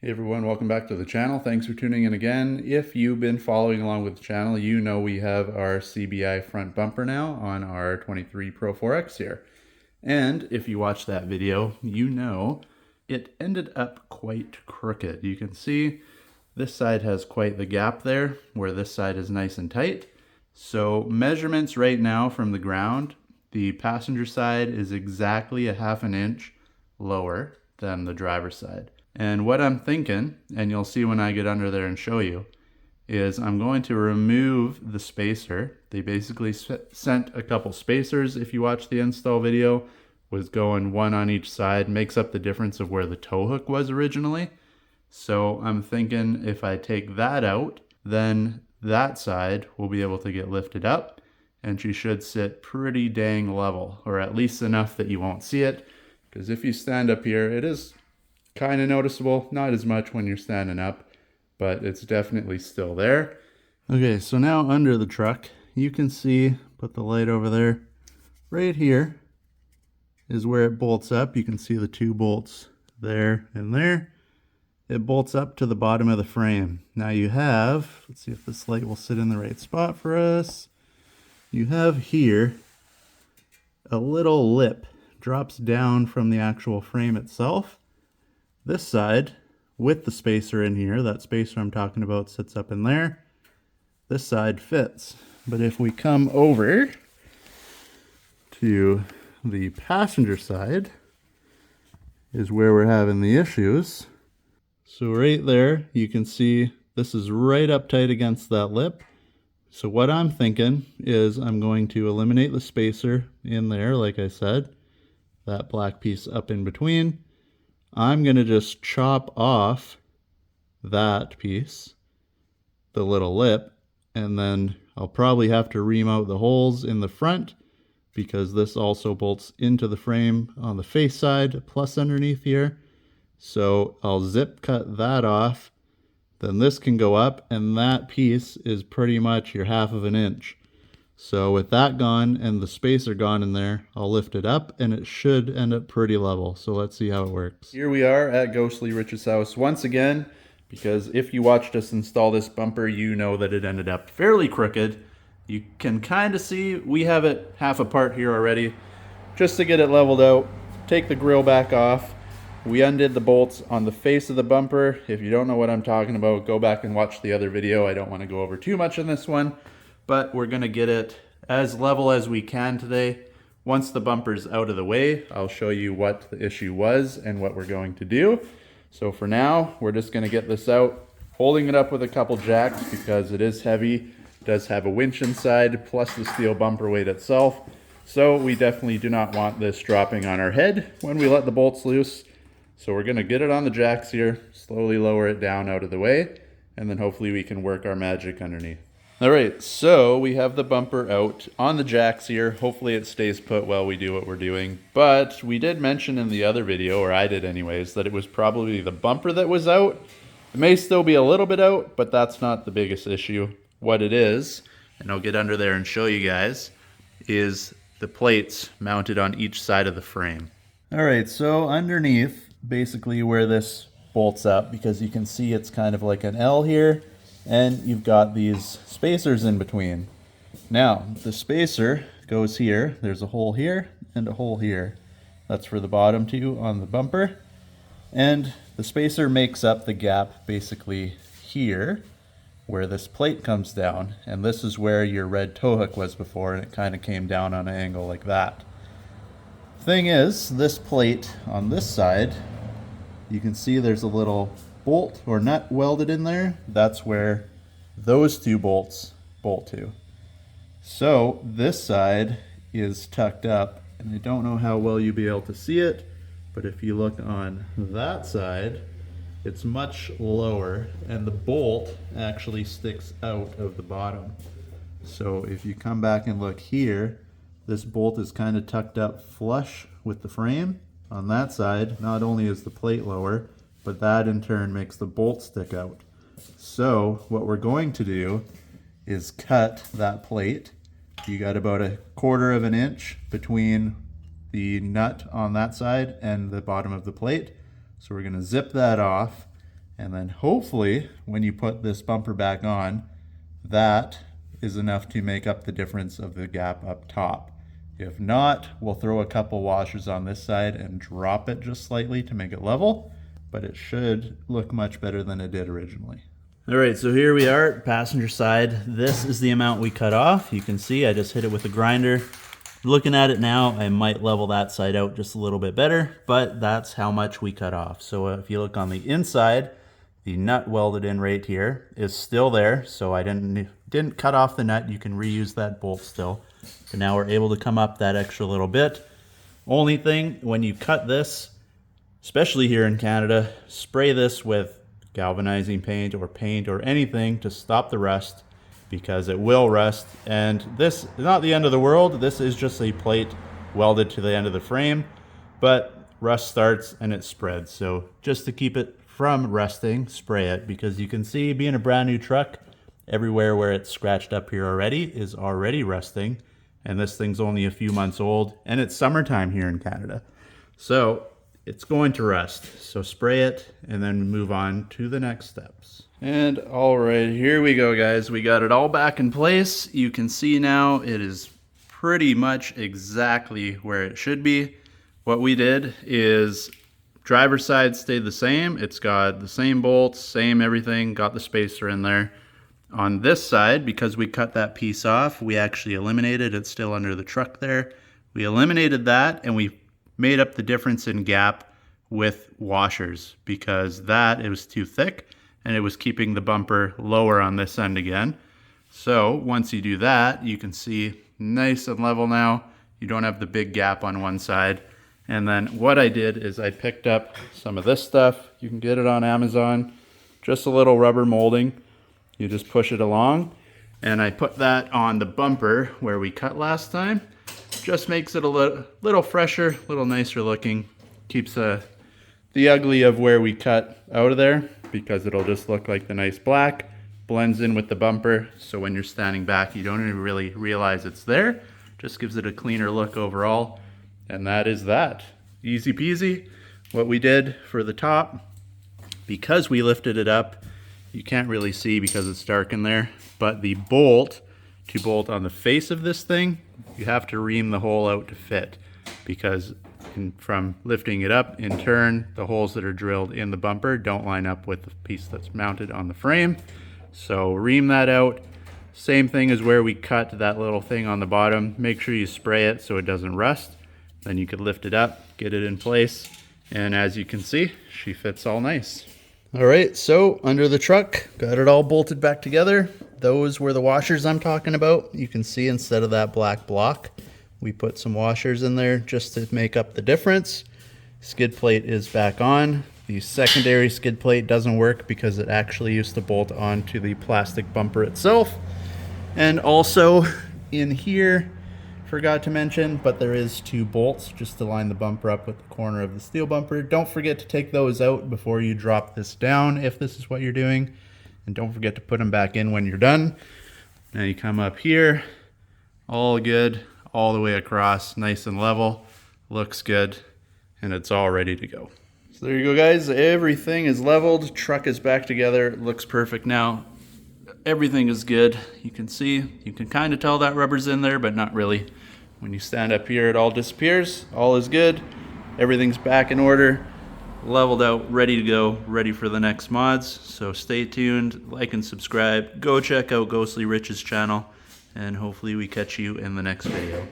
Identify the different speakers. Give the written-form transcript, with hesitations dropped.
Speaker 1: Hey everyone, welcome back to the channel. Thanks for tuning in again. If you've been following along with the channel, you know we have our CBI front bumper now on our 23 Pro-4X here. And if you watched that video, you know it ended up quite crooked. You can see this side has quite the gap there, where this side is nice and tight. So measurements right now from the ground, the passenger side is exactly a ½ inch lower than the driver's side. And what I'm thinking, and you'll see when I get under there and show you, is I'm going to remove the spacer. They basically sent a couple spacers, if you watch the install video, was going one on each side, makes up the difference of where the tow hook was originally. So I'm thinking if I take that out, then that side will be able to get lifted up and she should sit pretty dang level, or at least enough that you won't see it. Because if you stand up here, it is kind of noticeable, not as much when you're standing up, but it's definitely still there. Okay, so now under the truck, you can see, put the light over there, right here is where it bolts up. You can see the two bolts there and there. It bolts up to the bottom of the frame. Now you have, let's see if this light will sit in the right spot for us. You have here a little lip, drops down from the actual frame itself. This side, with the spacer in here, that spacer I'm talking about sits up in there. This side fits. But if we come over to the passenger side, is where we're having the issues. So right there, you can see this is right up tight against that lip. So what I'm thinking is I'm going to eliminate the spacer in there, like I said, that black piece up in between. I'm going to just chop off that piece, the little lip, and then I'll probably have to ream out the holes in the front because this also bolts into the frame on the face side plus underneath here. So I'll zip cut that off, then this can go up, and that piece is pretty much your ½ inch. So with that gone and the spacer gone in there, I'll lift it up and it should end up pretty level. So let's see how it works. Here we are at Ghostly Rich's house once again, because if you watched us install this bumper, you know that it ended up fairly crooked. You can kind of see we have it half apart here already. Just to get it leveled out, take the grill back off. We undid the bolts on the face of the bumper. If you don't know what I'm talking about, go back and watch the other video. I don't want to go over too much in this one. But we're going to get it as level as we can today. Once the bumper's out of the way, I'll show you what the issue was and what we're going to do. So for now, we're just going to get this out, holding it up with a couple jacks because it is heavy. It does have a winch inside, plus the steel bumper weight itself. So we definitely do not want this dropping on our head when we let the bolts loose. So we're going to get it on the jacks here, slowly lower it down out of the way, and then hopefully we can work our magic underneath. All right, so we have the bumper out on the jacks here. Hopefully it stays put while we do what we're doing. But we did mention in the other video, or I did anyways, that it was probably the bumper that was out. It may still be a little bit out, but that's not the biggest issue. What it is, and I'll get under there and show you guys, is the plates mounted on each side of the frame. All right, so underneath, basically where this bolts up, because you can see it's kind of like an L here, and you've got these spacers in between. Now, the spacer goes here. There's a hole here and a hole here. That's for the bottom two on the bumper. And the spacer makes up the gap basically here, where this plate comes down. And this is where your red tow hook was before, and it kind of came down on an angle like that. Thing is, this plate on this side, you can see there's a little bolt or nut welded in there. That's where those two bolts bolt to. So this side is tucked up, and I don't know how well you'll be able to see it, but if you look on that side, it's much lower, and the bolt actually sticks out of the bottom. So if you come back and look here, this bolt is kind of tucked up flush with the frame. On that side, not only is the plate lower, but that in turn makes the bolt stick out. So what we're going to do is cut that plate. You got about a ½ inch between the nut on that side and the bottom of the plate. So we're going to zip that off And then hopefully when you put this bumper back on, that is enough to make up the difference of the gap up top. If not, we'll throw a couple washers on this side and drop it just slightly to make it level, but it should look much better than it did originally. All right, so here we are, passenger side. This is the amount we cut off. You can see I just hit it with a grinder. Looking at it now, I might level that side out just a little bit better, but that's how much we cut off. So if you look on the inside, the nut welded in right here is still there. So I didn't cut off the nut. You can reuse that bolt still. But now we're able to come up that extra little bit. Only thing, when you cut this, especially here in Canada, spray this with galvanizing paint or anything to stop the rust, because it will rust. And this is not the end of the world. This is just a plate welded to the end of the frame, but rust starts and it spreads. So just to keep it from rusting, spray it, because you can see, being a brand new truck, everywhere where it's scratched up here already is already rusting. And this thing's only a few months old, and it's summertime here in Canada. So it's going to rust. So spray it and then move on to the next steps. And all right, here we go, guys. We got it all back in place. You can see now it is pretty much exactly where it should be. What we did is driver's side stayed the same. It's got the same bolts, same everything, got the spacer in there. On this side, because we cut that piece off, we actually eliminated, it's still under the truck there. We eliminated that and we made up the difference in gap with washers, because it was too thick and it was keeping the bumper lower on this end again. So once you do that, you can see nice and level now. You don't have the big gap on one side. And then what I did is I picked up some of this stuff. You can get it on Amazon, just a little rubber molding. You just push it along, and I put that on the bumper where we cut last time. Just makes it a little fresher, a little nicer looking. Keeps the ugly of where we cut out of there, because it'll just look like the nice black. Blends in with the bumper, so when you're standing back, you don't even really realize it's there. Just gives it a cleaner look overall. And that is that. Easy peasy. What we did for the top, because we lifted it up, you can't really see because it's dark in there, but the bolt, to bolt on the face of this thing, you have to ream the hole out to fit, because from lifting it up in turn, the holes that are drilled in the bumper don't line up with the piece that's mounted on the frame. So ream that out. Same thing as where we cut that little thing on the bottom. Make sure you spray it so it doesn't rust. Then you could lift it up, get it in place, and as you can see, she fits all nice. All right, so under the truck, got it all bolted back together. Those were the washers I'm talking about. You can see instead of that black block, we put some washers in there just to make up the difference. Skid plate is back on. The secondary skid plate doesn't work because it actually used to bolt onto the plastic bumper itself. And also in here, forgot to mention, but there is 2 bolts just to line the bumper up with the corner of the steel bumper. Don't forget to take those out before you drop this down if this is what you're doing. And don't forget to put them back in when you're done. Now you come up here, all good, all the way across, nice and level, looks good, and it's all ready to go. So there you go, guys. Everything is leveled, truck is back together, looks perfect now. Everything is good. You can see, you can kind of tell that rubber's in there, but not really. When you stand up here, it all disappears. All is good. Everything's back in order, leveled out, ready to go, ready for the next mods. So stay tuned, like and subscribe. Go check out Ghostly Rich's channel, and hopefully we catch you in the next video.